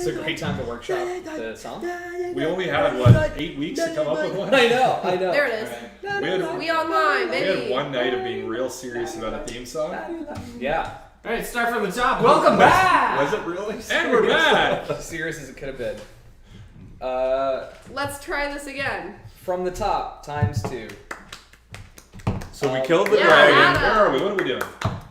It's a great time to workshop the song. We only had, 8 weeks to come up with one? I know. There it is. We online, We had baby. one night of being real serious about a theme song. Yeah. All right, start from the top. Welcome back! Was it really? And we're back! Serious as it could have been. Let's try this again. From the top, ×2. So we killed the Yeah, dragon. Adam. Where are we? What are we doing?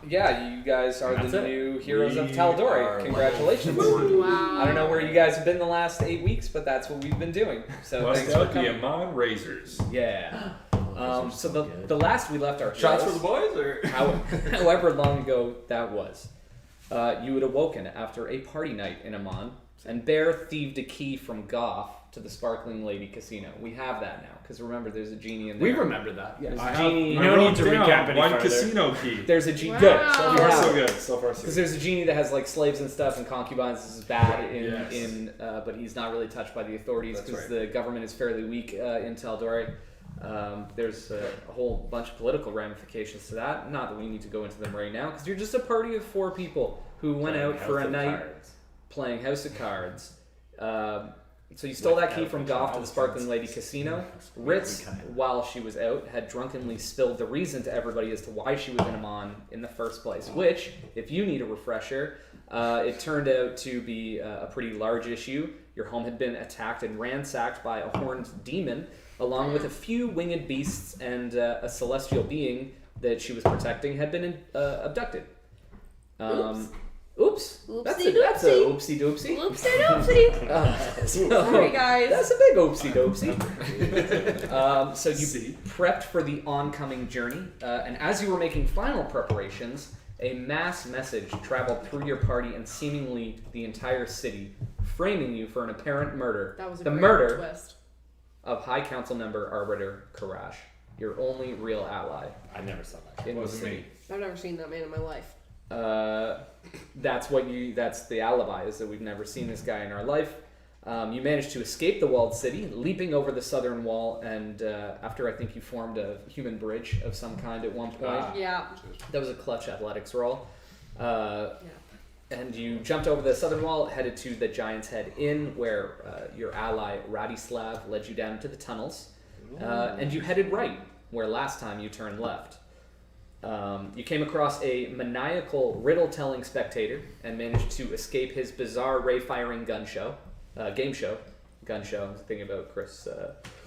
Yeah, you guys are That's the it. new heroes of We Tal'Dorei. are Congratulations. Wow. I don't know where you guys have been the last 8 weeks, but that's what we've been doing. So Bust thanks for out the coming. Amon Razors. Yeah. So the last we left our Shots for heroes, the boys, or however long ago that was, you had awoken after a party night in Amon, and Bear thieved a key from Goff to the Sparkling Lady Casino. We have that now, because remember, there's a genie in there. we remember that. There's I a genie. No need to down recap any one further. casino key. There's a genie. Wow. Good. So Oh, far, Yeah. so good. So far, so Because good. there's a genie that has like slaves and stuff and concubines. This is bad Yes. but he's not really touched by the authorities That's because right. the government is fairly weak in Tal'Dorei. There's a whole bunch of political ramifications to that. Not that we need to go into them right now, because you're just a party of 4 people who went out for a night playing House of Cards. So you stole that key from Goff to the Sparkling Lady Casino. Ritz, while she was out, had drunkenly spilled the reason to everybody as to why she was in Amon in the first place, which, if you need a refresher, it turned out to be a pretty large issue. Your home had been attacked and ransacked by a horned demon, along with a few winged beasts and a celestial being that she was protecting had been abducted. Oops. That's a oopsie doopsie. Oopsie doopsie. Sorry, guys. That's a big oopsie doopsie. So you prepped for the oncoming journey, and as you were making final preparations, a mass message traveled through your party and seemingly the entire city, framing you for an apparent murder. That was a the great murder twist. of High Council member Arbiter Karash, your only real ally I never saw that. in the Wasn't city. me. I've never seen that man in my life. That's the alibi, is that we've never seen this guy in our life. You managed to escape the walled city, leaping over the southern wall, and after I think you formed a human bridge of some kind at one point. Yeah. That was a clutch athletics roll. Yeah. And you jumped over the southern wall, headed to the Giant's Head Inn, where your ally Radislav led you down to the tunnels. And you headed right, where last time you turned left. You came across a maniacal riddle-telling spectator and managed to escape his bizarre ray-firing game show. I'm thinking about Chris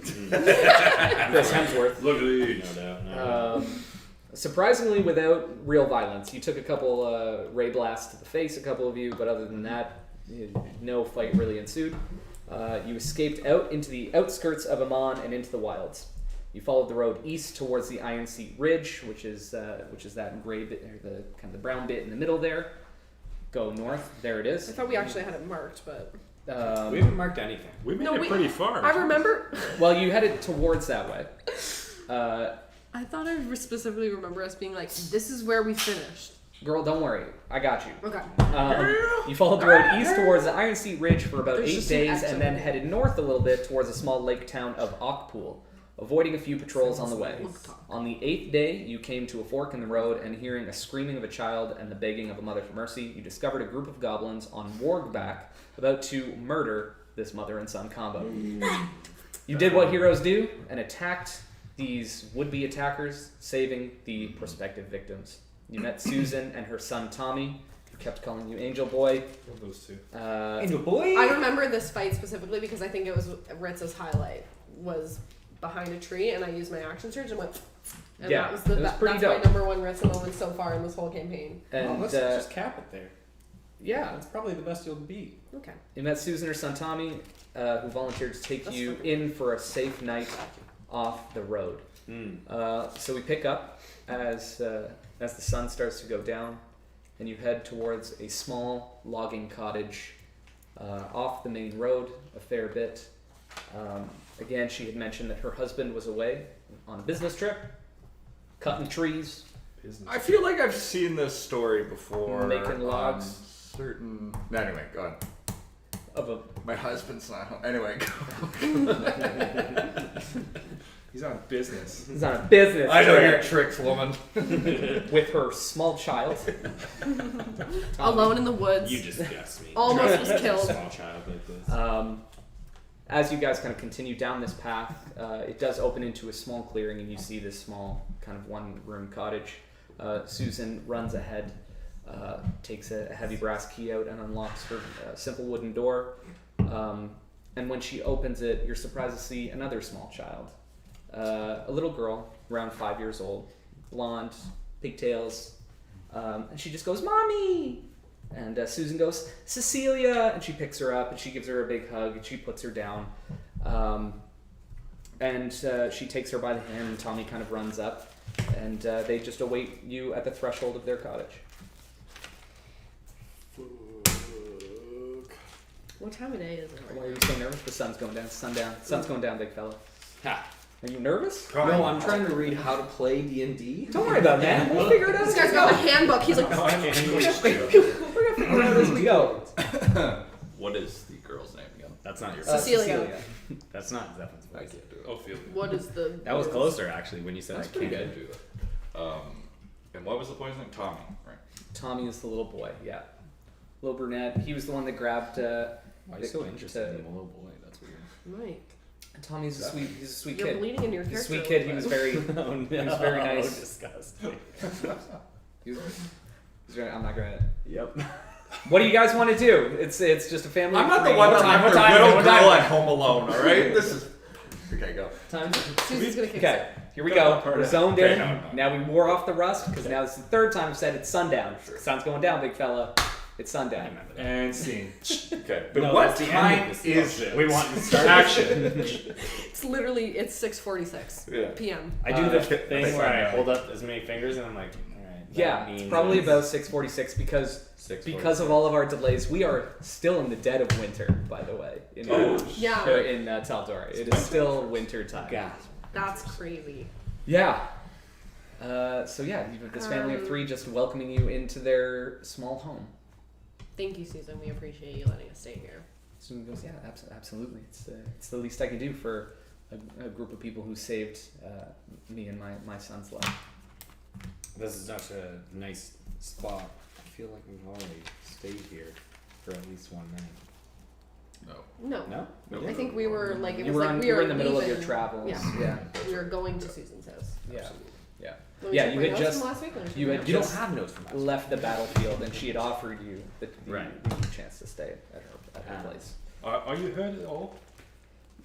Hemsworth. Look at these. No doubt. Surprisingly, without real violence. You took a couple ray blasts to the face, a couple of you, but other than that, no fight really ensued. You escaped out into the outskirts of Amon and into the wilds. You followed the road east towards the Iron Seat Ridge, which is that gray bit, or the kind of the brown bit in the middle there. Go north. There it I is. thought we actually had it marked, but We haven't marked anything. We made it pretty far. I remember. Well, you headed towards that way. I thought I specifically remember us being like, "This is where we finished." Girl, don't worry. I got you. Okay. You followed the road east towards the Iron Seat Ridge for about There's 8 just an days, X and on then it. headed north a little bit towards a small lake town of Ockpool, avoiding a few patrols on the way. On the 8th day, you came to a fork in the road, and hearing a screaming of a child and the begging of a mother for mercy, you discovered a group of goblins on Wargback about to murder this mother and son combo. You did what heroes do and attacked these would-be attackers, saving the prospective victims. You met Susan and her son Tommy, who kept calling you Angel Boy. Love those two. Angel boy. I remember this fight specifically because I think it was Ritz's highlight was behind a tree, and I used my action surge and went. And Yeah, that was it was pretty that's my dope. number one Ritz moment so far in this whole campaign. And let's just cap it there. yeah, That's probably the best you'll beat. Okay. you met Susan, her son Tommy, who volunteered to take That's you fucking in for a safe night off the road. So we pick up as the sun starts to go down, and you head towards a small logging cottage off the main road a fair bit. Again, she had mentioned that her husband was away on a business trip, cutting trees. I feel like I've seen this story before. Making logs. on certain. Anyway, go on. Of a My husband's not home. Anyway, go. He's on business. He's on a business I know your trip tricks, woman. with her small child. Alone in the woods. You just guessed me. Almost was A killed. small child like this. As you guys kind of continue down this path, it does open into a small clearing, and you see this small kind of one-room cottage. Susan runs ahead, takes a heavy brass key out, and unlocks her simple wooden door. And when she opens it, you're surprised to see another small child. A little girl, around 5 years old, blonde, pigtails, and she just goes, "Mommy!" And Susan goes, "Cecilia!" And she picks her up and she gives her a big hug and she puts her down. And she takes her by the hand and Tommy kind of runs up and they just await you at the threshold of their cottage. What time of day is it? Why are you so nervous? The sun's going down. Sun's going down, big fella. Ha. Are you nervous? No, I'm trying to read how to play D&D. Don't worry about it, man. We'll figure it out. This guy's got a handbook. He's like, We're gonna figure it out as we go. What is the girl's name again? That's not your Cecilia. That's not Zephin's I voice. can't do it. Ophelia. what is the? That was closer, actually, when you said That's I pretty can't. good. Do that. And what was the boy's name? Tommy, right? Tommy is the little boy, yeah. Little brunette. He was the one that grabbed. Why are you so interested in the little boy? That's weird. Mike, Tommy's a sweet. He's a sweet you're kid. bleeding in your He's a character. sweet kid. He was very. Oh, no. He was very nice. Disgusting. He was very, I'm not gonna. Yep. What do you guys want to do? It's just a family. I'm of not the three. one What that time? left What the time? little What girl time? at home alone, alright? This is... Okay, go. Time. Susie's gonna kick Okay, here we Got go. that We're part. zoned Okay, in. no. Now we wore off the rust because now it's the third time I've said it's sundown. Sun's going down, big fella. It's sundown. And scene. Okay, but No, what that's the end time of this is stuff. it? We want to start Action. It's literally 6:46 Yeah. p.m. I do the Okay, thing that's where I fine. hold up as many fingers and I'm like, alright. Yeah, it's probably about 6:46 because of all of our delays. We are still in the dead of winter, by the way. In Yeah. in Tal'Dorei, it is still winter time. Gasp. That's crazy. Yeah. So yeah, you have this family of three just welcoming you into their small home. Thank you, Susan. We appreciate you letting us stay here. So he goes, yeah, absolutely. It's the least I can do for a group of people who saved me and my son's life. This is such a nice spot. I feel like we've already stayed here for at least 1 minute. No. No. No? I think we were like, it You was were like on, we you were were in the middle of your leaving- travels. Yeah. We were going to Susan's house. Yeah. Absolutely. Yeah. Let me Yeah, check you my had notes just- from last week. Let me check you my had notes. You don't just have notes from us. left the battlefield, and she had offered you the Right. chance to stay at her place. Are you hurt at all?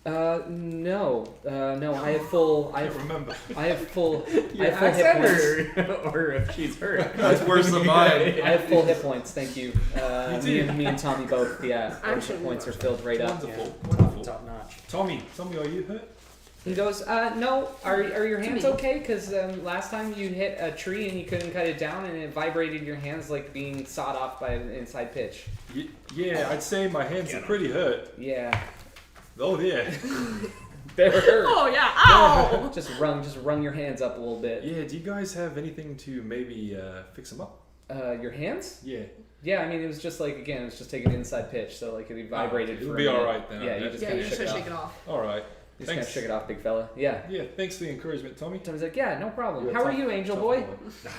No, I have full. I can't remember. I have full hit points. or if she's hurt. That's worse than mine. I have full hit points. Thank you. do? Me and Tommy both. Yeah, our Actually, hit points are filled right up. Wonderful. Yeah. Wonderful. Top notch. Tommy, are you hurt? He goes, no. Are your hands me. okay? Because last time you hit a tree and you couldn't cut it down, and it vibrated your hands like being sawed off by an inside pitch. Yeah, I'd say my hands are pretty hurt. Yeah, Oh yeah. they were hurt. Oh yeah! Ow! Just wrung your hands up a little bit. Yeah, do you guys have anything to maybe fix them up? Your hands? Yeah. Yeah, I mean, it was just like, again, it was just taking an inside pitch, so like it vibrated. It'll for be a minute. alright then, I Yeah, you bet. just Yeah, kind you of just shook gotta it shake off. it off. All right. You just kind of Thanks. shook it off, big fella. Yeah. Yeah, thanks for the encouragement, Tommy. Tommy's like, yeah, no problem. You're a How are tough- you, Angel tough boy?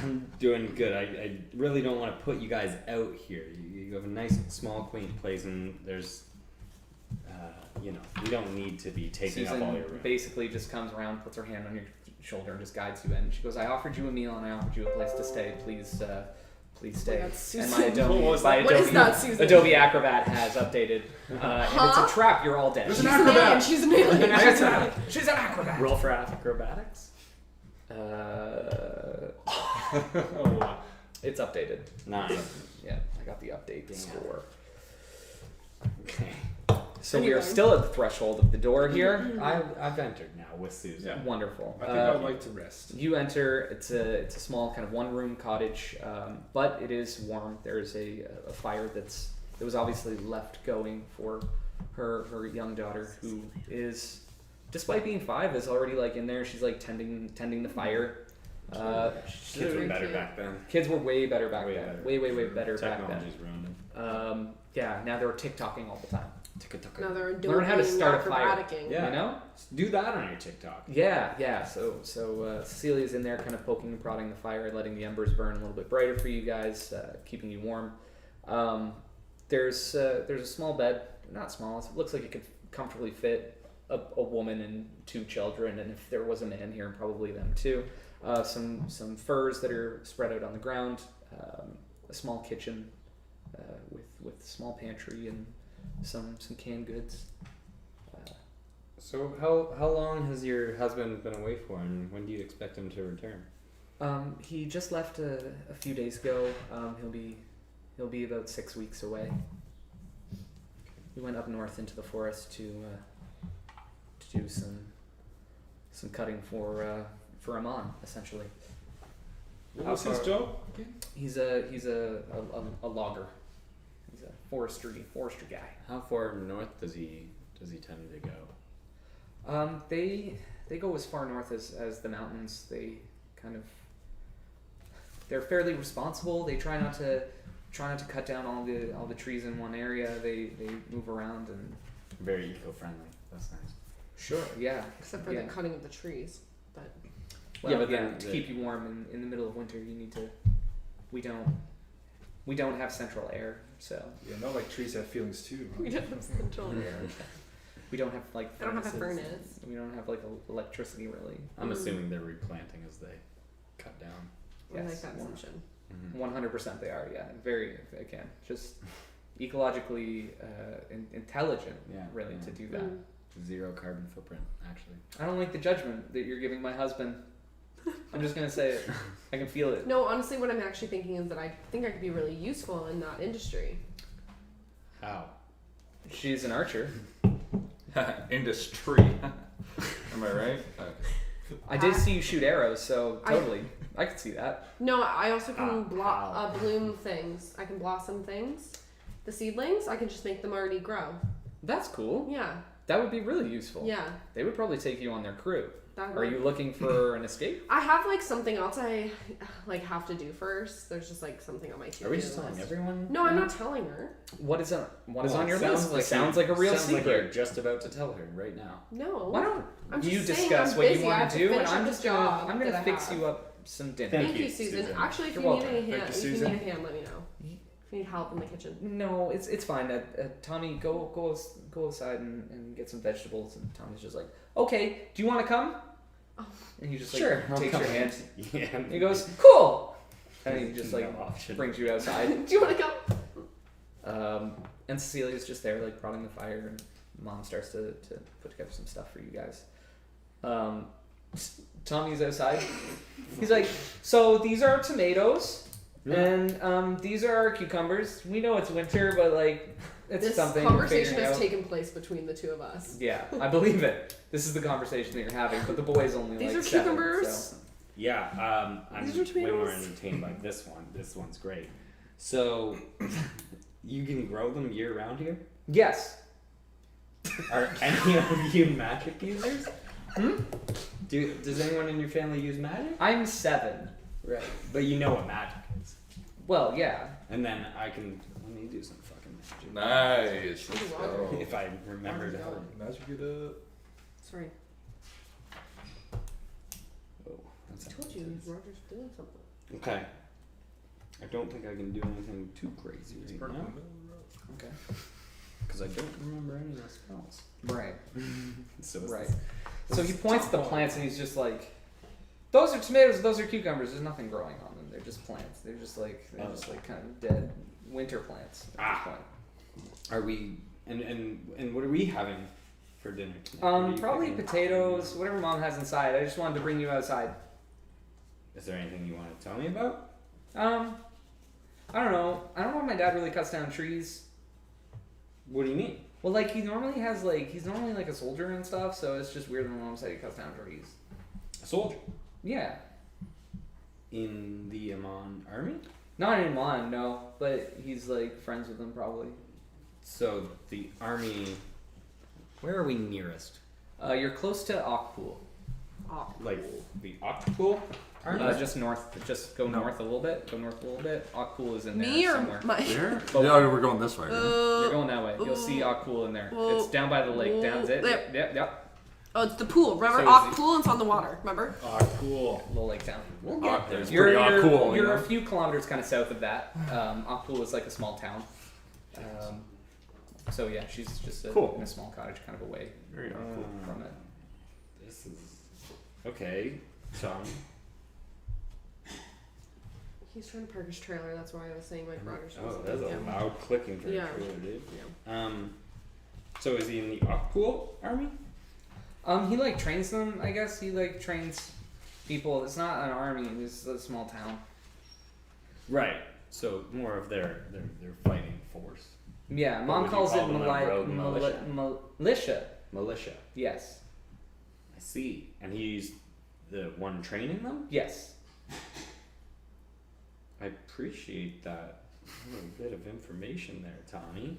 I'm doing good. I really don't want to put you guys out here. You have a nice, small, quaint place, and there's, we don't need to be taking up all Susan your room. basically just comes around, puts her hand on your shoulder, and just guides you in. She goes, I offered you a meal and I offered you a place to stay. Please stay. God, And Susan. my Adobe, What was my that? What is Adobe, that, Susan? Adobe Acrobat has updated. And it's Huh? a trap. You're all dead. There's She's an an acrobat. alien. She's an alien. She's an She's an acrobat. Roll for acrobatics. Oh wow. It's updated. 9. Yeah, I got the update Damn. score. Okay. So we are Anyway. still at the threshold of the door here. I've entered now with Susan. Yeah. Wonderful. I think I'd like to rest. You enter. It's a small kind of one-room cottage, but it is warm. There is a fire that was obviously left going for her young daughter, who is, despite being 5, is already like in there. She's like tending the fire. Kids were better back then. Kids were way better back Way then. better. Way better back then. Technology's ruined them. Yeah, now they're TikToking all the time. Now they're Learn how to start a fire. acrobaticking. Yeah. You know? Do that on your TikTok. Yeah. So Cecilia's in there, kind of poking and prodding the fire, letting the embers burn a little bit brighter for you guys, keeping you warm. There's a small bed, not small. It looks like it could comfortably fit a woman and 2 children, and if there was a man here, probably them too. Some furs that are spread out on the ground. A small kitchen with small pantry and some canned goods. So how long has your husband been away for, and when do you expect him to return? He just left a few days ago. He'll be about 6 weeks away. We went up north into the forest to do some cutting for Amon, essentially. What was his job again? He's a logger. He's a forestry guy. How far north does he tend to go? They go as far north as the mountains. They're fairly responsible. They try not to cut down all the trees in one area. They move around and Very eco-friendly. That's nice. sure, yeah. Except for Yeah. the cutting of the trees. But Well, Yeah, but yeah, then to the- keep you warm in the middle of winter, you need to. We don't have central air, so Yeah, not like trees have feelings too. Huh? we don't have central air. we don't have like. I don't have a furnaces. furnace. We don't have like electricity really. I'm assuming they're replanting as they cut down. I like Yes, that assumption. 100% they are. Yeah, very again just ecologically intelligent. Yeah, really yeah. to do that. Zero carbon footprint, actually. I don't like the judgment that you're giving my husband. I'm just gonna say it. I can feel it. No, honestly, what I'm actually thinking is that I think I could be really useful in that industry. How? She's an archer. Industry. Am I right? Okay. I did see you shoot arrows, so totally. I could see that. No, I also can How? bloom things. I can blossom things. The seedlings, I can just make them already grow. That's cool. Yeah, That would be really useful. yeah. They would probably take you on their crew. That Are you looking for an escape? I have like something else I like have to do first. There's just like something on my to-do Are we just telling list. everyone? No, I'm not telling her. What is on Well, on your sounds list? It sounds like a real sounds like secret. you're just about to tell her right now. No. Why don't I'm you just saying discuss I'm what busy. you I want have to to do, and finish I'm up just this job gonna that I fix have. you up some dinner. Thank Thank you, you, Susan. Susan. Actually, if You're you welcome. need a hand, Thank you, if you Susan. need a hand, let me know. If you need help in the kitchen. No, it's fine. Tommy, go outside and get some vegetables. And Tommy's just like, okay, do you want to come? Oh. And he just like Sure, I'll takes come. your hand. Yeah. And he goes, cool. And he just like No option. brings you outside. Do you want to come? And Cecilia's just there, like prodding the fire, and Mom starts to put together some stuff for you guys. Tommy's outside. He's like, so these are tomatoes, and these are our cucumbers. We know it's winter, but like, it's This something we're conversation figuring has out. taken place between the two of us. Yeah, I believe it. This is the conversation that you're having, but the boy's only These like are 7, cucumbers. so. Yeah, I'm These are way more tomatoes. entertained by this one. This one's great. So, you can grow them year round here? Yes. Are any of you magic users? Does anyone in your family use magic? I'm 7. Right. But you know what magic is. Well, yeah. And then I can, let me do some fucking magic. Nice. Where's Let's Roger? go. If I remembered how to. Magic it up. Sorry, Oh, that's I told you Roger's doing something. Okay. I don't think I can do anything too crazy It's right part of now. the middle of the road. Okay. Because I don't remember any of the spells. Right. So it's Right. this- So he points at the plants and he's just like, those are tomatoes, those are cucumbers. There's nothing growing on them. They're just plants. They're just like kind of dead winter plants at this point. Are we and what are we having for dinner tonight? What are you Probably cooking? potatoes, whatever Mom has inside. I just wanted to bring you outside. Is there anything you want to tell me about? I don't know. I don't know if my dad really cuts down trees. What do you mean? Well, like he's normally like a soldier and stuff, so it's just weird when Mom said he cuts down trees. A soldier Yeah. in the Amon army. Not in Mon, no, but he's like friends with them probably. So the army. Where are we nearest? You're close to Okpool. Oh, Like the Octopool? Just north. Just go north a little bit. Go north a little bit. Akul is in there Me or somewhere. my? Here? But- Yeah, we're going this way. Right? You're going that way. You'll see Akul in there. It's down by the lake. Down it. Yep. Oh, it's the pool. Remember, So is off it- pool and it's on the water. Remember? Cool. Little lake town. We'll get there. It's You're, pretty cool. you're a few kilometers kind of south of that. Akul is like a small town. So yeah, she's just Cool. in a small cottage, kind of away Very cool. from it. This is okay. Tom. He's trying to park his trailer. That's why I was saying my progress. Oh, was that's a yeah. loud clicking for Yeah. a trailer, dude. Yeah. So is he in the Akpool army? He like trains them. I guess he like trains people. It's not an army. It's a small town. Right. So more of their fighting force. Yeah, What Mom would you calls call it them, a rogue militia? militia. Militia. Yes. I see. And he's the one training them? Yes. I appreciate that little bit of information there, Tommy.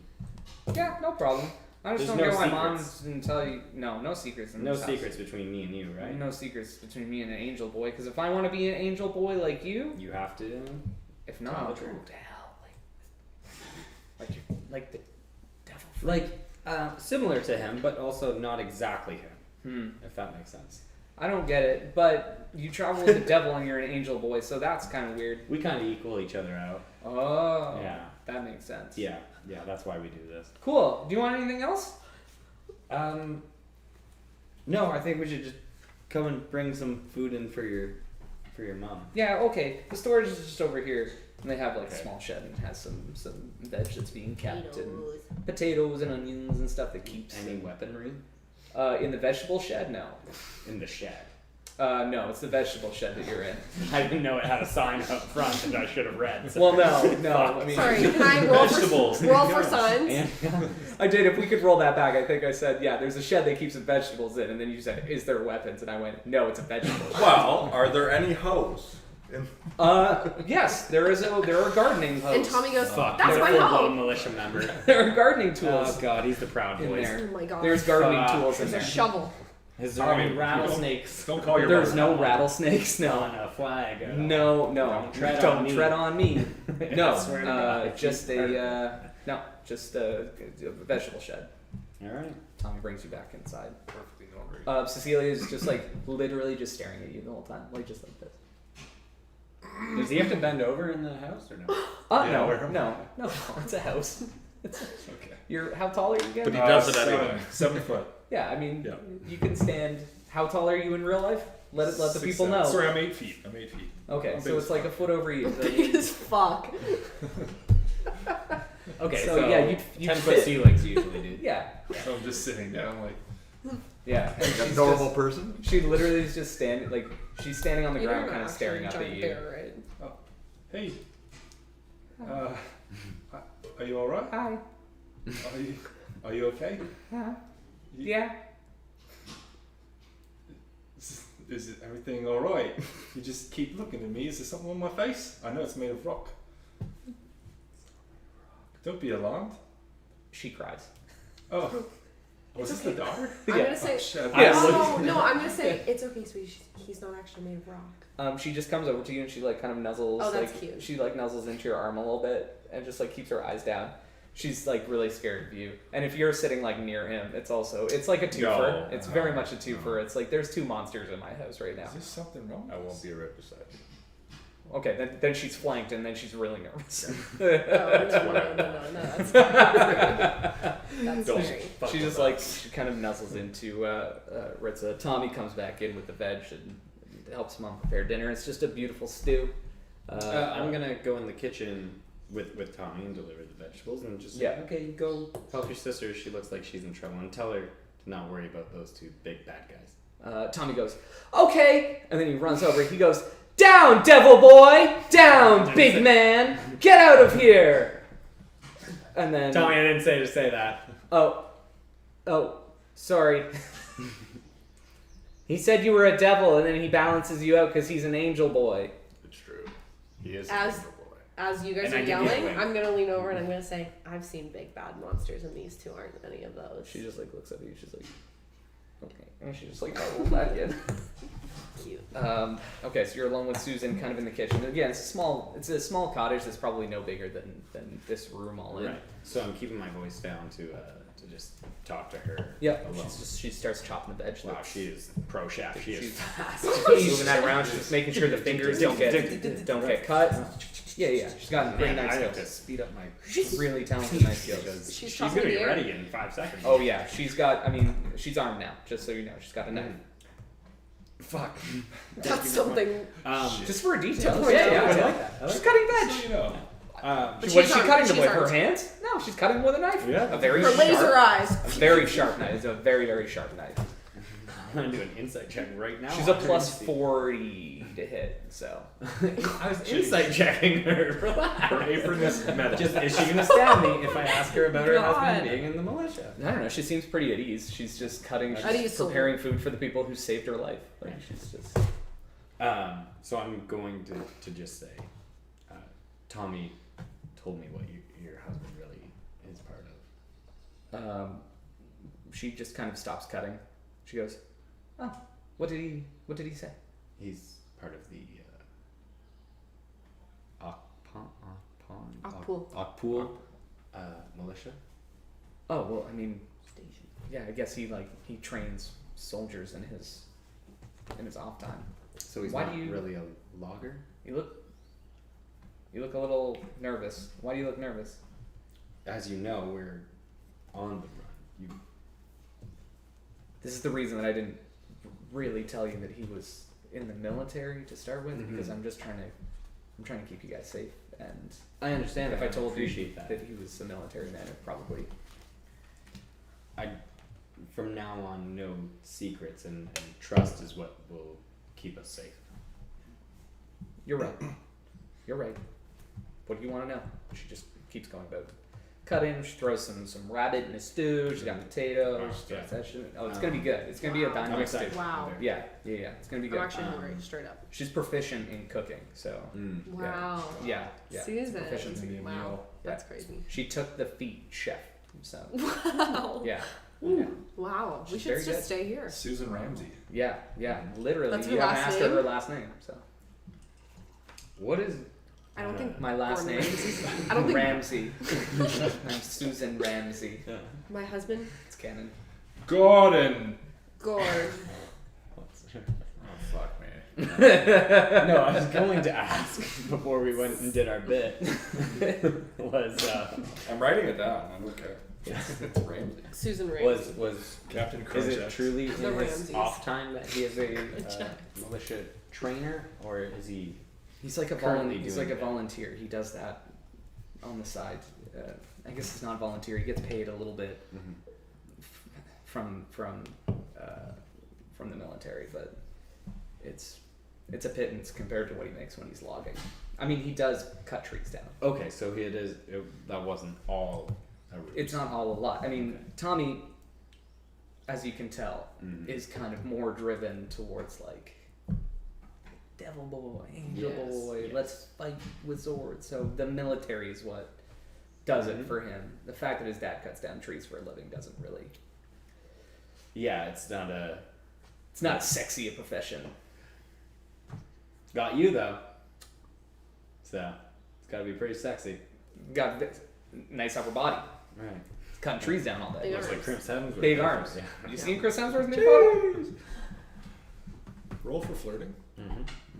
Yeah, no problem. I just There's don't no get why Mom secrets. didn't tell you. No secrets. In No this house. secrets between me and you, right? No secrets between me and an angel boy. Because if I want to be an angel boy like you, You have to. if not, Tell I'll the go truth. to hell. Like the devil. Like, similar to him, but also not exactly him, Hmm. if that makes sense. I don't get it, but you travel with the devil and you're an angel boy, so that's kind of weird. We kind of equal each other out. Oh. Yeah. That makes sense. Yeah, that's why we do this. Cool. Do you want anything else? No, I think we should just come and bring some food in for your mom. Yeah, okay. The storage is just over here. And they have like a Okay. small shed and has some veg that's being kept and potatoes and onions and stuff that keeps. Any weaponry In the vegetable shed? No. in the shed? No, it's the vegetable shed that you're in. I didn't know it had a sign up front that I should have read. Well, no. I mean, Sorry, can I roll Vegetables. for signs? I did. If we could roll that back, I think I said, yeah, there's a shed that keeps the vegetables in, and then you said, is there weapons? And I went, no, it's a vegetable shed. Well, are there any hoes? Yes, there are gardening hose. And Tommy goes, Fuck, that's he's a my full-blown hoe. militia member. There are gardening tools Oh god, he's the proud in boy. there. Oh my god. There's gardening Fuck. tools in There's a there. shovel. Is there Tommy, any rattlesnakes Don't call your There's brother. no rattlesnakes. No. on a flag? at all? No. Don't tread Don't on me. tread on me. I No. swear to God, Just if you- just a vegetable shed. All right. Tommy brings you back inside. Perfectly normal. Cecilia is just like literally just staring at you the whole time, like just like this. Does he have to bend over in the house or no? Yeah, No. It's a house. Okay. How tall are you again? But he does it anyway. 7 foot. Yeah, I mean, Yeah. you can stand. How tall are you in real life? Let the people know. Sorry, I'm 8 feet. Okay, I'm so big it's as like a fuck. foot over you. So Big as fuck. Okay, So, yeah, you 10 foot fit. ceilings usually, dude. yeah, So I'm just sitting down like, yeah. And A she's normal just- person. She literally is just standing, like she's standing on the You ground, don't kind of actually staring up giant at you. bear, right? hey, are you alright? Hi. Are you okay? Yeah. Is it everything alright? You just keep looking at me. Is there something on my face? I know it's made of rock. Don't be alarmed. She cries. Oh, was this the daughter? I'm Yeah. gonna say. Shit. Yes. No, I'm gonna say it's okay, sweetie. He's not actually made of rock. She just comes over to you and she like kind of nuzzles. Oh, that's like, cute. She like nuzzles into your arm a little bit and just like keeps her eyes down. She's like really scared of you. And if you're sitting like near him, it's like a twofer. No. It's very much a twofer. It's like there's two monsters in my house right now. Is there something wrong? I won't be right beside you. Okay, then she's flanked and then she's really nervous. Oh, no, that's that's Don't scary. fuck She with just that. like she kind of nuzzles into Ritza. Tommy comes back in with the veg and helps Mom prepare dinner. It's just a beautiful stew. I'm gonna go in the kitchen with Tommy and deliver the vegetables and just Yeah. okay, you go help your sister. She looks like she's in trouble and tell her to not worry about those two big bad guys. Tommy goes, okay, and then he runs over. He goes, down, devil boy, down, big man, get out of here. And then Tommy, I didn't say to say that. oh, sorry. He said you were a devil, and then he balances you out because he's an angel boy. It's true. He is As- a angel boy. As you guys And are I give you a yelling, wink. I'm gonna lean over and I'm gonna say, I've seen big bad monsters, and these two aren't any of those. She just like looks at you. She's like, Okay, and she just like rolls back in. Cute. Okay, so you're alone with Susan, kind of in the kitchen. Again, it's a small cottage that's probably no bigger than this room all in. Right. So I'm keeping my voice down to just talk to her. Yep. alone. She starts chopping the veg. Wow, she is pro chef. She is She's fast. moving that around. She's just making sure the fingers don't get cut. Yeah. She's got really Man, nice I have skills. to speed up my Really talented, nice skills. because She's she's chopping gonna be the air. ready in 5 seconds. Oh yeah, she's got. I mean, she's armed now. Just so you know, she's got a knife. Fuck. That's something. Just for a detail. point Yeah, out. I like that. She's cutting veg. So you know. But What is she's she armed, cutting she's with? Her armed. hands? No, she's cutting with a knife. Yeah. A very Her laser sharp, eyes. a very sharp knife. It's a very, very sharp knife. I'm gonna do an insight check right now. She's a on her plus to see. 40 to hit. So I was insight checking her. Relax. Her apron is metal. Just is she gonna stab me if I ask her about her God. husband being in the militia? I don't know. She seems pretty at ease. She's just cutting. At She's ease, preparing food for the people who saved her life. Like she's just. So I'm going to just say, Tommy told me what your husband really is part of. She just kind of stops cutting. She goes, "Oh, what did he say?" He's part of the Akpul. militia. Oh well, I mean, yeah, I guess he trains soldiers in his off time. So he's Why not do you- really a logger. You look a little nervous. Why do you look nervous? As you know, we're on the run. This is the reason that I didn't really tell you that he was in the military to start with, because I'm trying to keep you guys safe. And I understand. if I told you appreciate that. he was a military man, it probably. From now on, no secrets, and trust is what will keep us safe. You're right. You're right. What do you want to know? She just keeps going about cutting. She throws some rabbit in a stew. She's got potatoes. She throws that shit. Oh, it's gonna be good. It's gonna be a Wow. dynamite stew. Wow. Yeah. It's gonna be I'm good. actually hungry, straight up. She's proficient in cooking, so Wow. yeah. Susan. Proficiency in Wow. meal. That's crazy. She took the feet chef. So Wow. yeah. Wow. We She's should very just good. stay here. Susan Ramsey. Yeah. Literally, That's her you haven't last asked her name? her last name. So What is? I don't think my last Gordon name Ramsay. I don't think Ramsey. I'm Susan Ramsey. my husband. It's canon. Gordon. Gord. Oh fuck me. No, I was going to ask before we went and did our bit. I'm writing it down. I don't care. It's Ramsey. Susan Ramsay. was Captain is Crunch. it truly in The his Ramseys. off time that he is a militia trainer, or is he? He's like a Currently he's doing like a that. volunteer. He does that on the side. I guess it's not volunteer. He gets paid a little bit from the military, but it's a pittance compared to what he makes when he's logging. I mean, he does cut trees down. Okay, so that wasn't all. It's not all a lot. I mean, Tommy, as you can tell, is kind of more driven towards like devil boy, angel Yes, boy. yes. Let's fight with swords. So the military is what does it for him. The fact that his dad cuts down trees for a living doesn't really. Yeah, it's not It's not sexy a profession. got you though. So it's got to be pretty sexy, Got nice upper body. right? Cutting trees down all day. Big Looks like Chris Hemsworth. Big arms. Yeah. You seen Chris Hemsworth's new photo? Roll for flirting.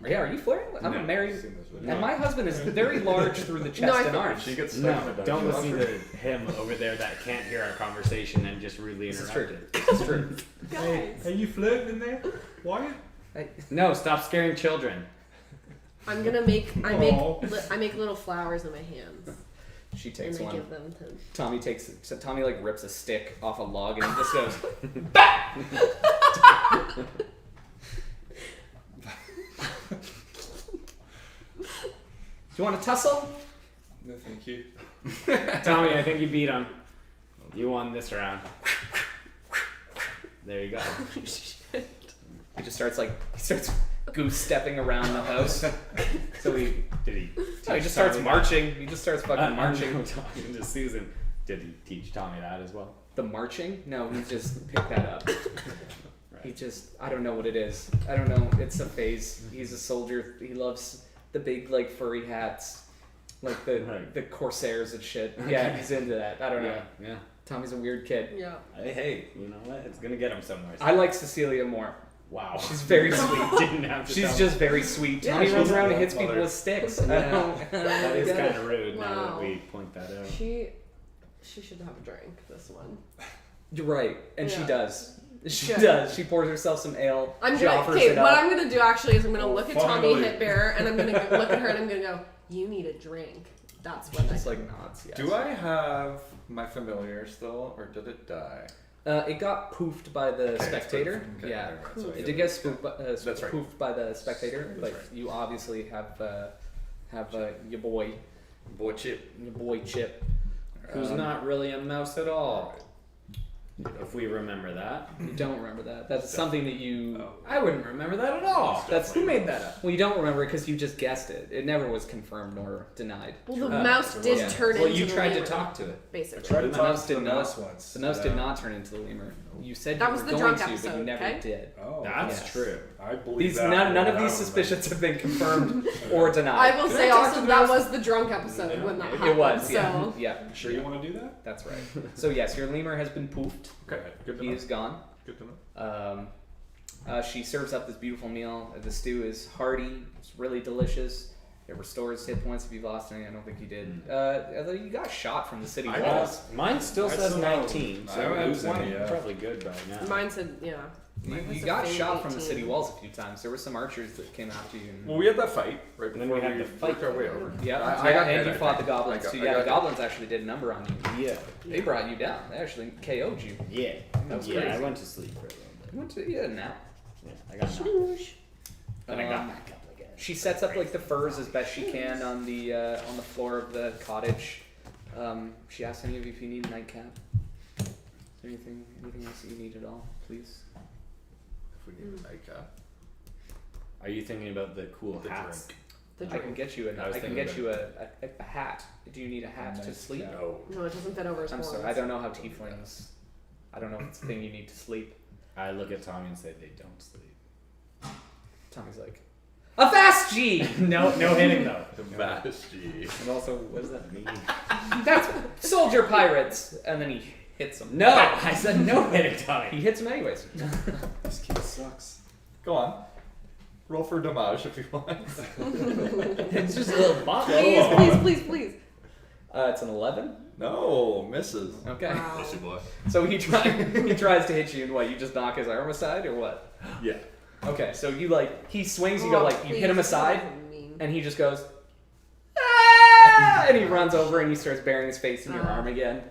Yeah, are you flirting? I'm No. married. Seen this video. And my husband is very large through the chest No, I and think- arms. She gets No, pregnant, don't you listen love her? to him over there that can't hear our conversation and just rudely This is interrupt true. it. This is true. Guys. Are you flirting in there? Why? No, stop scaring children. I'm gonna make Aw. I make little flowers in my hands She and takes I one. give them to Tommy like rips a stick off a log and he just goes, "Do you want to tussle?" No, thank you. Tommy, I think you beat him. You won this round. There you go. He just starts goose stepping around the house. So he just starts marching. He just starts fucking marching. I'm talking to Susan. Did he teach Tommy that as well? The marching? No, he just picked that up. He just, I don't know what it is. I don't know. It's a phase. He's a soldier. He loves the big, like, furry hats. Like the Corsairs and shit. Yeah, he's into that. I don't know. Yeah. Tommy's a weird kid. Yeah. Hey, you know what? It's gonna get him somewhere. I like Cecilia more. Wow. She's very sweet. Didn't have to She's tell just very sweet. Yeah, Tommy she's runs a around and good hits people mother. with sticks. me. I Yeah. don't That is get kind it. of rude now Wow. that we point that out. She should have a drink. This one. You're right, and she Yeah. does. She Should. does. She pours herself some ale. I'm She gonna. offers Okay, it what up. I'm gonna do actually is I'm gonna look at Tommy finally. Hitbearer and I'm gonna look at her and I'm gonna go. You need a drink. That's what I. Just like nods. Yes. Do I have my familiar still, or did it die? It got poofed by the Okay, spectator. okay, Yeah. alright, so I It get did get spoofed by, That's right. poofed by the spectator. That's Like right. you obviously have your boy Chip. Who's Um, not really a mouse at all. If we remember that. You don't remember that. That's something that you. Oh. I wouldn't remember that at all. That's Who made that up? Well, you don't remember it because you just guessed it. It never was confirmed nor denied. Well, the Uh, mouse did yeah. turn Well, into you the tried to lemur, talk to it. I basically. tried to The talk mouse to did the not. mouse once. The mouse Yeah. did not turn into the lemur. You said That you was were the going drunk to, but you episode, never okay? did. Oh, That's Yes. true. I believe These that. none of I these don't suspicions have been confirmed or denied. I will Did say talk also to the that mouse? was the drunk episode when that happened. It was, yeah. So Yeah. remember. Sure, you want to do that? That's right. So yes, your lemur has been poofed. Okay, good to He know. is gone. Good to know. She serves up this beautiful meal. The stew is hearty. It's really delicious. It restores hit points if you've lost any. I don't think you did. Although you got shot from the city I walls. Mine still I says still don't- 19, I so don't I'm lose any, yeah. probably good by now. mine said, yeah. You, Mine was you a got fake shot from the 18. city walls a few times. There were some archers that came after you. And, Well, we had that fight right And then before we had we the fight. worked our way over. yeah, I got and hit, you I fought the think. goblins I got- too. I Yeah, got the hit. goblins actually did a number on you. Yeah. They brought you down. They actually KO'd you. Yeah. That was yeah, I crazy. went to sleep for a little bit. You went to nap. Yeah, I got knocked. Swoosh. Then I got Um, back up again. She sets up like the furs as best she can on the floor of the cottage. She asks any of you if you need a nightcap. Is there anything else that you need at all, please? If we need a nightcap. Are you thinking about the cool The hats? drink. The I can drink. get you I was I can thinking get you a hat. Do you need a hat to Nice sleep? cap. No. No, it doesn't fit over his I'm horns. sorry, I don't know how tieflings. I don't know if it's a thing you need to sleep. I look at Tommy and say they don't sleep. Tommy's like, a fast G. No hitting though. The Vashti. And also, what does that Me. That's soldier pirates. And then he hits him. No, I said no hitting He Tommy. hits him anyways. This kid sucks. Go on. Roll for damage if you want. It's just a little bop. Please. It's an 11. No, misses. Okay. Wow. Pussy boy. So he tries to hit you, and what? You just knock his arm aside, or what? Yeah. Okay, so you he swings, you go you hit him Please, aside, that's mean. and he just goes, ah! And he runs over and he starts burying his face in your arm again.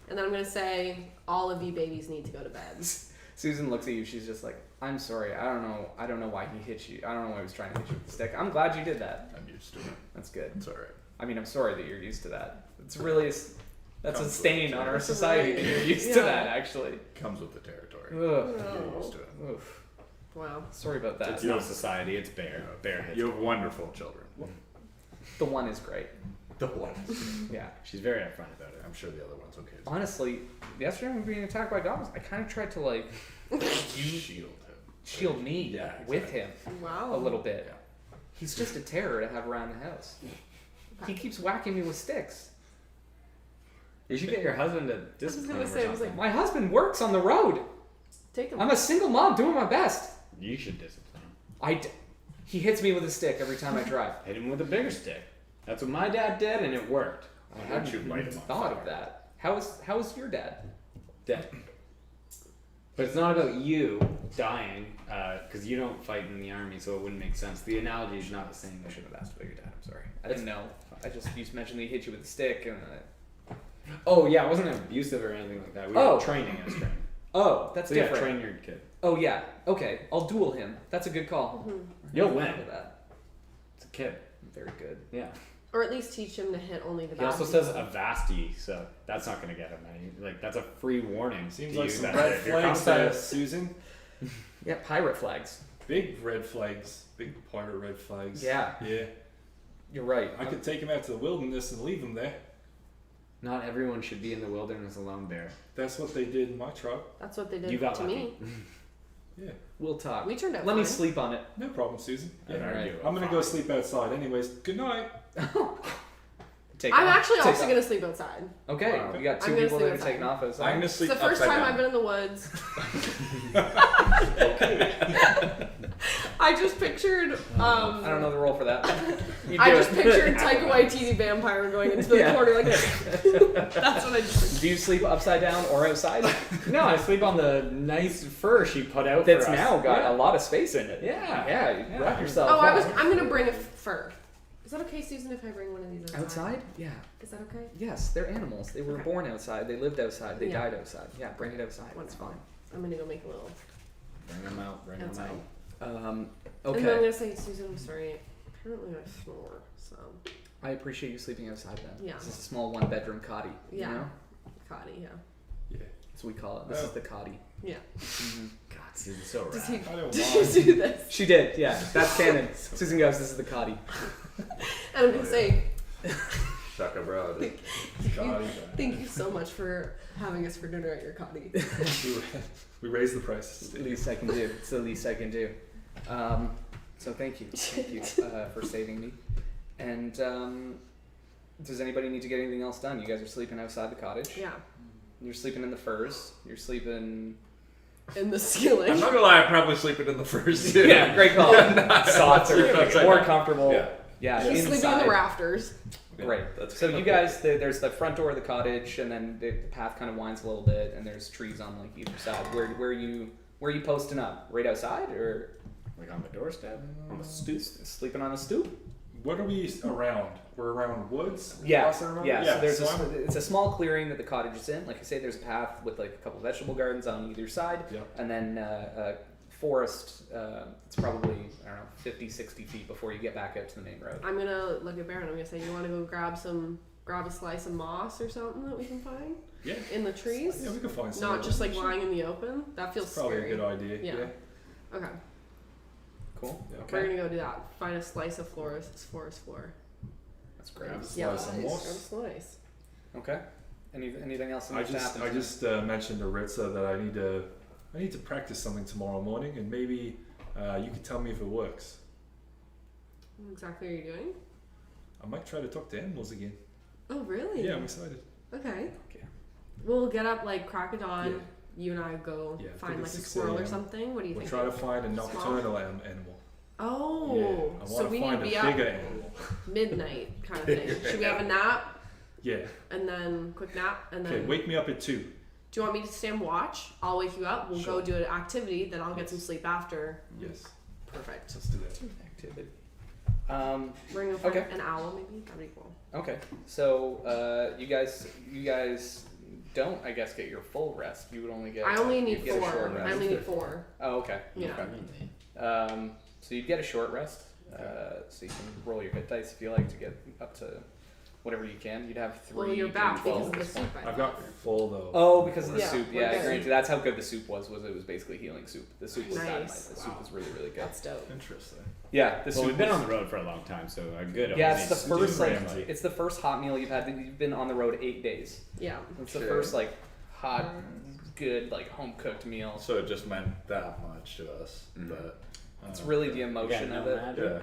And then I'm gonna say, all of you babies need to go to bed. Susan looks at you. She's just like, I'm sorry. I don't know why he hit you. I don't know why he was trying to hit you with the stick. I'm glad you did that. I'm used to it. That's good. It's alright. I mean, I'm sorry that you're used to that. It's really that's a Comes stain with on it. our society that you're used to Yeah. that. Actually. Comes with the territory. Ugh. You're used to it. Oof. Wow. Sorry about that. It's no society, it's bear. Bear hits. You have wonderful children. The one is great. The one. Yeah. She's very upfront about it. I'm sure the other one's okay. Honestly, yesterday when we were being attacked by goblins, I kind of tried to Shield him. shield me Yeah, with him Wow. a little bit. Yeah. He's just a terror to have around the house. He keeps whacking me with sticks. You should get your husband to I was discipline gonna him or say, I was something. like, My husband works on the road. take them. I'm a single mom doing my best. You should discipline him. He hits me with a stick every time I drive. Hit him with a bigger stick. That's what my dad did, and it worked. I Why don't hadn't you light him on thought of fire? that. How is your dad? Dead. But it's not about you dying, because you don't fight in the army, so it wouldn't make sense. The analogy is not the same. I should have asked about your dad. I'm sorry. I didn't know. You mentioned that he hit you with a stick, and Oh yeah, it wasn't abusive or anything like that. We Oh. were training as training. oh, that's So yeah, different. train your kid. Oh yeah. Okay, I'll duel him. That's a good call. You'll Look win. at that. It's a kid. Very good. Yeah. Or at least teach him to hit only the He bad also people. says Avasti, so that's not gonna get him any. Like that's a free warning. Seems to like you some that red if you're flags comfortable- there, Susan. Yeah, pirate flags. Big red flags. Big pirate red flags. Yeah. Yeah. You're right. I could take him out to the wilderness and leave him there. Not everyone should be in the wilderness alone, Bear. That's what they did in my tribe. That's what they did You got to lucky. me. Yeah, We'll talk. We turned out Let me fine. sleep on it. no problem, Susan. Yeah. All right. I'm gonna go sleep outside anyways. Good night. Take I'm off. actually Take also off. gonna sleep outside. Okay, Wow. you got two I'm gonna people sleep that are outside. taking off outside. I'm gonna It's sleep the first upside time down. I've been in the woods. I just pictured. I don't know the role for that. You I do just it. pictured Taika Waititi vampire going into the Yeah. corner like this. That's what I just. Do you sleep upside down or outside? No, I sleep on the nice fur she put out That's for us. now got Yeah. a lot of space in it. Yeah. Yeah, you wrap yourself Oh, up. I'm gonna bring a fur. Is that okay, Susan, if I bring one of these outside? Outside? Yeah. Is that okay? Yes, they're animals. They were Okay. born outside. They lived outside. They Yeah. died outside. Yeah, bring it outside. It's Wonderful. fine. I'm gonna go make a little. Bring them out. Bring them Outside. out. And then I'm Okay. gonna say, Susan, I'm sorry. Apparently I snore, so I appreciate you sleeping outside then. Yeah. This is a small one-bedroom cotty. yeah, You know? Cotty, yeah, Yeah. That's what we call it. This is the cotty. yeah. God, Susan's so Does rad. he? I don't Did mind. you do this? She did. Yeah, that's canon. Susan goes. This is the cotty. And I'm gonna say Shaka bro. God, thank you so much for having us for dinner at your cotty. we raised the prices. It's the least I can do. It's the least I can do. So thank you for saving me. And does anybody need to get anything else done? You guys are sleeping outside the cottage. Yeah, You're sleeping in the furs. You're sleeping. in the ceiling. I'm not gonna lie, I'm probably sleeping in the first. Yeah, great call. Softer, Upside more down. comfortable. Yeah. Yeah, He's sleeping in inside. the rafters. Right. That's So you guys, there's the front door of the cottage, and then the path kind of winds a little bit, and there's trees on like either side. Where are you posting up? Right outside, or Like on the doorstep? On the stoop? sleeping on a stoop? What are we around? We're around woods. Yeah, Last I remember? yeah. So there's I'm- it's a small clearing that the cottage is in. Like I say, there's a path with like a couple vegetable gardens on either side, Yeah. and then a forest. It's probably I don't know 50, 60 feet before you get back out to the main road. I'm gonna look at Baron. I'm gonna say, you want to go grab a slice of moss or something that we can find Yeah. in the trees? Yeah, we can find some. Not just like lying in the open. That feels It's probably scary. a good idea. Yeah. Yeah. Okay, Cool. Yeah. we're Okay. gonna go do that. Find a slice of forest floor. That's great. Grab a Yeah, slice of grab a moss. slice. Okay. Anything else that I needs to just happen? I just mentioned to Ritza that I need to practice something tomorrow morning, and maybe you could tell me if it works. What exactly are you doing? I might try to talk to animals again. Oh, really? Yeah, I'm excited. Okay. Okay. We'll get up like crack of dawn. Yeah. You and I go Yeah, find think like it's a 6 squirrel or a.m. something. What do you We'll think? try to find a nocturnal animal. Oh, Yeah, I so want we to need find to be a up bigger animal. midnight kind of thing. Should we have a nap Yeah. and then quick nap and then? Okay, wake me up at 2. Do you want me to stand watch? I'll wake you up. We'll Sure. go do an activity. Then I'll get some sleep after. Yes. Perfect. Let's do that. Activity. We're gonna find Okay. an owl maybe. That'd be cool. Okay. So you guys don't, I guess, get your full rest. You would only get. I only you'd need get a 4. short I rest. only need 4. Oh, okay. Yeah. Okay. So you'd get a short rest. So you can roll your hit dice if you like to get up to whatever you can. You'd have 3. Well, you're to back 12 because of at the this point. soup. I I've got full though. Oh, because of the Yeah, soup. we're Yeah, good. granted, that's how good the soup was. It was basically healing soup. The soup was dynamite. Nice. The soup was really, really good. That's dope. Interesting. Yeah, the Well, soup. we've been was- on the road for a long time, so a good. Yeah, it's the it's first like Ramsey. it's the first hot meal you've had. You've been on the road 8 days. Yeah. It's the Okay. first like hot, good like home cooked meal. So it just meant that much to us. Mhm. But It's really the emotion Yeah, of no it. magic. yeah.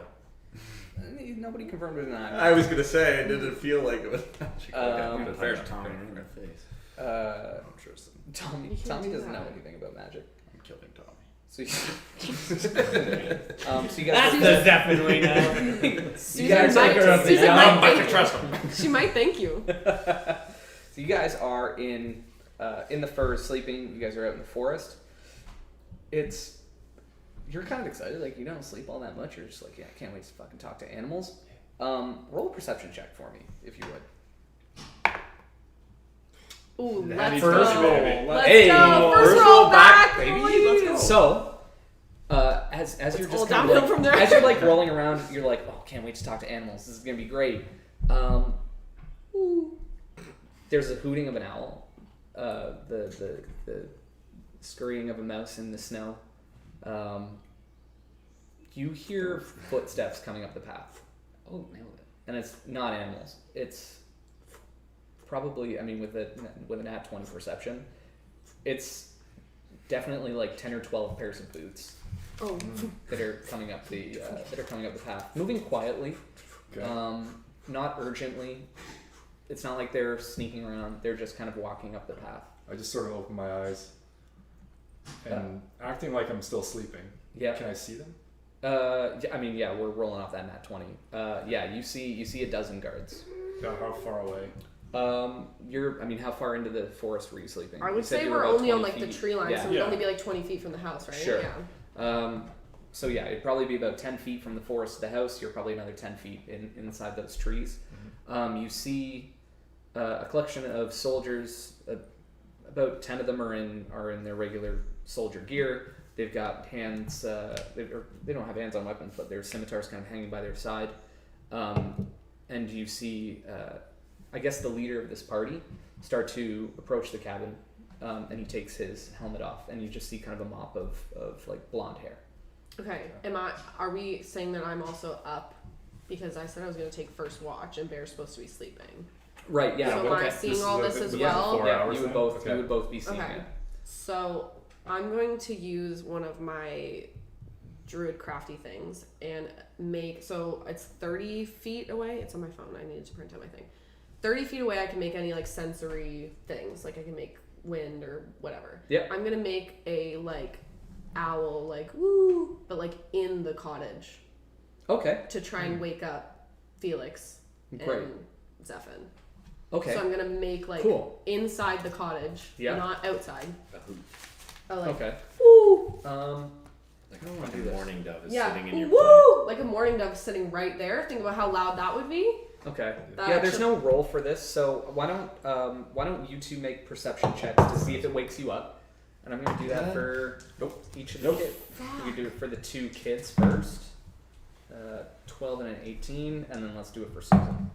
Nobody confirmed it or not. I was gonna say it didn't feel like it was magic. Um, but Punch fair Tommy enough. in the face. Interesting. Tommy You can't Tommy do doesn't know that. anything about magic. I'm killing Tommy. So you, so you guys. That's the definitely now. Susan guys might, are up Susan and might I'm about thank to you. trust him. She might thank you. So you guys are in the furs sleeping. You guys are out in the forest. You're kind of excited. Like you don't sleep all that much. You're just like, yeah, I can't wait to fucking talk to animals. Roll a perception check for me, if you would. Ooh, Natty let's first go. roll. Let's Hey, go. first First roll roll back, baby. boys. Let's go. So, as you're all just kind of downhill like, from there. as you're like rolling around, you're like, oh, can't wait to talk to animals. This is gonna be great. There's a hooting of an owl, the scurrying of a mouse in the snow. You hear footsteps coming up the path. Oh, nailed it! And it's not animals. It's probably, I mean, with a nat 20 perception, it's definitely like 10 or 12 pairs of boots Oh. that are coming up the path, moving quietly, Okay. not urgently. It's not like they're sneaking around. They're just kind of walking up the path. I just sort of open my eyes and acting like I'm still sleeping. Yeah. Can I see them? I mean, yeah, we're rolling off that nat 20. Yeah, you see a dozen guards. How far away? How far into the forest were you sleeping? I You would said say you were we're about only on 20 like the feet. tree line, Yeah. so we'd Yeah. only be like 20 feet from the house, right? Sure. Yeah. So yeah, it'd probably be about 10 feet from the forest to the house. You're probably another 10 feet inside those trees. You see a collection of soldiers. About 10 of them are in their regular soldier gear. They've got hands. They don't have hands on weapons, but their scimitars kind of hanging by their side. And you see, I guess, the leader of this party start to approach the cabin, and he takes his helmet off, and you just see kind of a mop of like blonde hair. Okay. Are we saying that I'm also up? Because I said I was going to take first watch, and Bear's supposed to be sleeping. Right. Yeah. So am I okay. seeing all this as Yeah, well? 4 Yeah, hours you would then? both Okay. you would both be seeing Okay. it. So I'm going to use one of my druid crafty things and make, so it's 30 feet away. It's on my phone. I needed to print out my thing. 30 feet away, I can make any like sensory things. Like I can make wind or whatever. Yep. I'm gonna make a like owl, like woo, but like in the cottage Okay. to try and wake up Felix Great. and Zephin. Okay. So I'm gonna make like Cool. inside the cottage, Yeah. not outside. Oh, like Okay. woo. Like I don't wanna a do this. mourning dove is Yeah, sitting in your woo! Like a mourning dove sitting right there. Think about how loud that would be. Okay. That Yeah, there's actually- no roll for this, so why don't you two make perception checks to see if it wakes you up? And I'm gonna do that for each of the kids. We can do it for the two kids first. 12 and an 18, and then let's do it for Susan.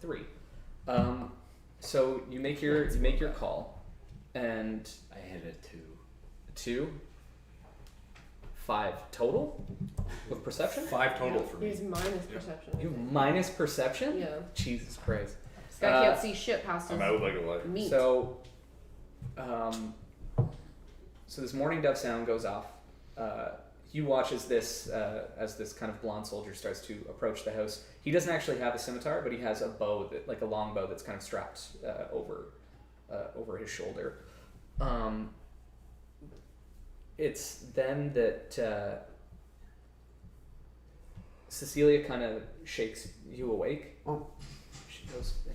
3. So you make your call, and I hit a 2. 2, 5 total with perception. 5 total for me. He's minus perception. I You think. minus perception? Yeah. Jesus Christ. This guy can't see shit past his I'm out like a light. meat. So this morning dove sound goes off. You watch as this kind of blonde soldier starts to approach the house. He doesn't actually have a scimitar, but he has a bow like a long bow that's kind of strapped over his shoulder. It's then that Cecilia kind of shakes you awake. Oh.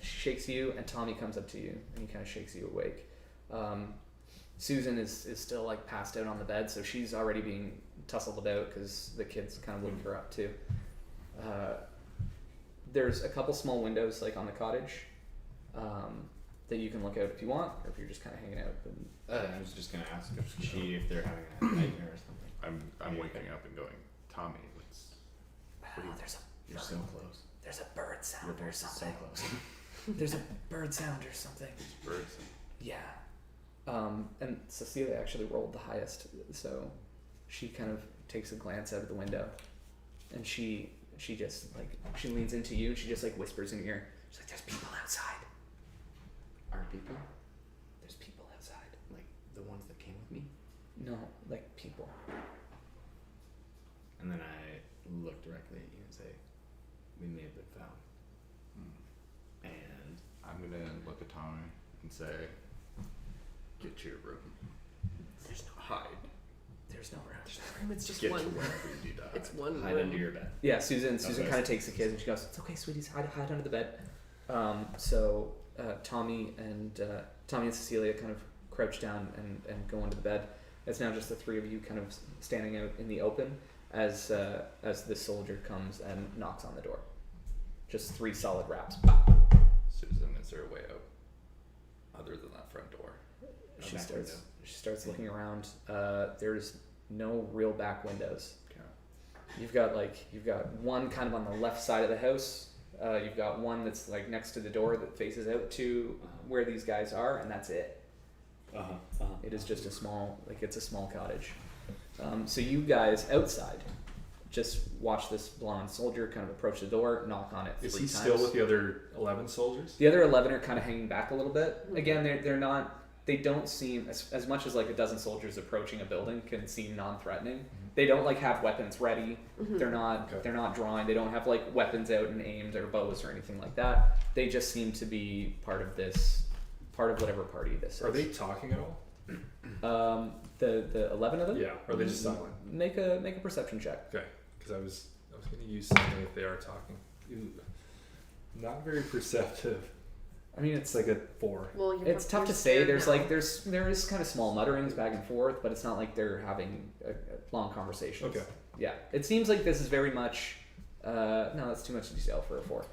She shakes you, and Tommy comes up to you, and he kind of shakes you awake. Susan is still like passed out on the bed, so she's already being tussled about because the kids kind of woke her up too. There's a couple small windows like on the cottage that you can look out if you want, or if you're just kind of hanging out. I was just gonna ask if they're having a nightmare or something. I'm waking up and going, Tommy, what's You're so close. There's a bird sound You're or so something. close. There's a bird sound or something. birds? Yeah. And Cecilia actually rolled the highest, so she kind of takes a glance out of the window, and she just like she leans into you and she just like whispers in your ear. She's like, "There's people outside. Are people There's people outside." like the ones that came with me? No, like people. And then I look directly at you and say, "We may have been found." And I'm gonna look at Tommy and say, get to your room. There's no Hide. There's no room. It's just Get to one. wherever you need to hide. It's one hide room. under your bed. Yeah, Susan Okay. kind of takes the kids and she goes, "It's okay, sweeties, hide under the bed." So Tommy and Cecilia kind of crouch down and go into the bed. It's now just the three of you kind of standing out in the open as this soldier comes and knocks on the door. Just 3 solid raps. Susan, is there a way out other than that front door? She back window. starts looking around. There's no real back windows. Okay. You've got one kind of on the left side of the house. You've got one that's like next to the door that faces out to where these guys are, and that's it. It is just a small cottage. So you guys outside just watch this blonde soldier kind of approach the door, knock on it 3 Is he times. still with the other 11 soldiers? The other 11 are kind of hanging back a little bit. Again, they're not they don't seem as much as like a dozen soldiers approaching a building can seem non-threatening. They don't like have weapons ready. They're not drawing. They don't have like weapons out and aimed or bows or anything like that. They just seem to be part of whatever party this is. Are they talking at all? The 11 of them? Yeah. Or are they just silent? Make a perception check. Okay. Because I was going to use something if they are talking. Ooh. Not very perceptive. I mean, It's like a 4. Well, it's tough to say. There is kind of small mutterings back and forth, but it's not like they're having a long conversations. Okay. Yeah, it seems like this is very much. No, that's too much detail for a 4.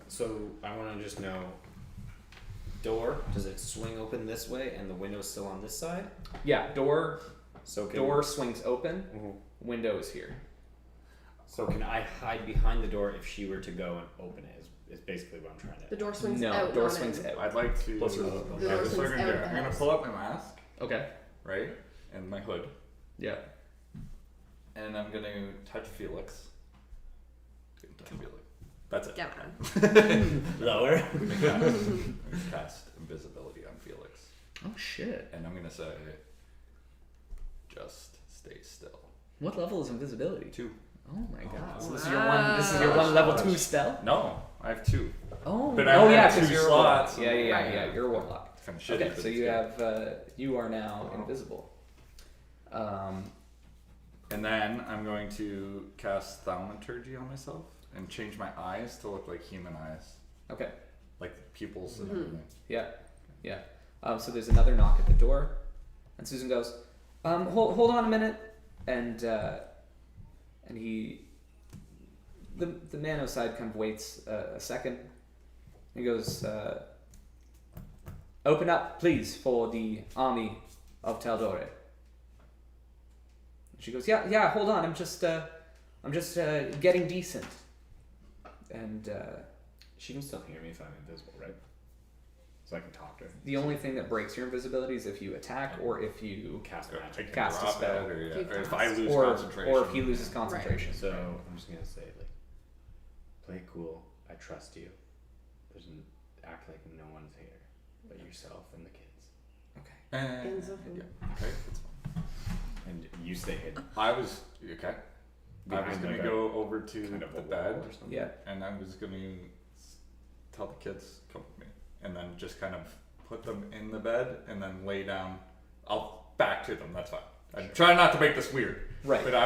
So I want to just know. Door, does it swing open this way and the window's still on this side? Yeah, door So swings open. Window is here. So can I hide behind the door if she were to go and open it? Is basically what I'm trying to. The door swings No, out. door not swings in. out. I'd like to. Closer to the- The Okay, door this is what swings we're gonna out do. of the I'm gonna house. pull up my mask, Okay. right, and my hood, Yeah. and I'm gonna touch Felix. Touch Felix. That's it. Get on. Lower. I'm gonna cast invisibility on Felix, Oh shit. and I'm gonna say, just stay still. What level is invisibility? 2. Oh my god. So wow. this is your one. This is your one level 2 spell. No, I have 2. Oh. But I oh only yeah, have 2 because you're a slots. warlock. Yeah. Right. You're a warlock. Kind of shitty. Okay, but so it's you good. have you are now invisible. And then I'm going to cast thaumaturgy on myself and change my eyes to look like human eyes, Okay. like pupils and everything. Yeah. So there's another knock at the door, and Susan goes, hold on a minute, and he, the man outside kind of waits a second. He goes, open up, please, for the army of Tal'Dorei. She goes, yeah, hold on, I'm just getting decent, and She can still hear me if I'm invisible, right? So I can talk to her. the only thing that breaks your invisibility is if you attack or if you Cast I magic. can Cast a drop spell. it, or, You or if cast. I lose or concentration. or if he loses concentration. So I'm just gonna say like, play it cool. I trust you. Act like no one's here, but yourself and the kids, And, Ends up in- yeah, okay, that's fine. and you stay hidden. I was okay. I was Behind gonna like go over to kind of the a bed, wall or something. Yeah. and I was gonna tell the kids come with me, and then just kind of put them in the bed, and then lay down. I'll back to them. That's fine. I'm trying not to make this weird, Right. but I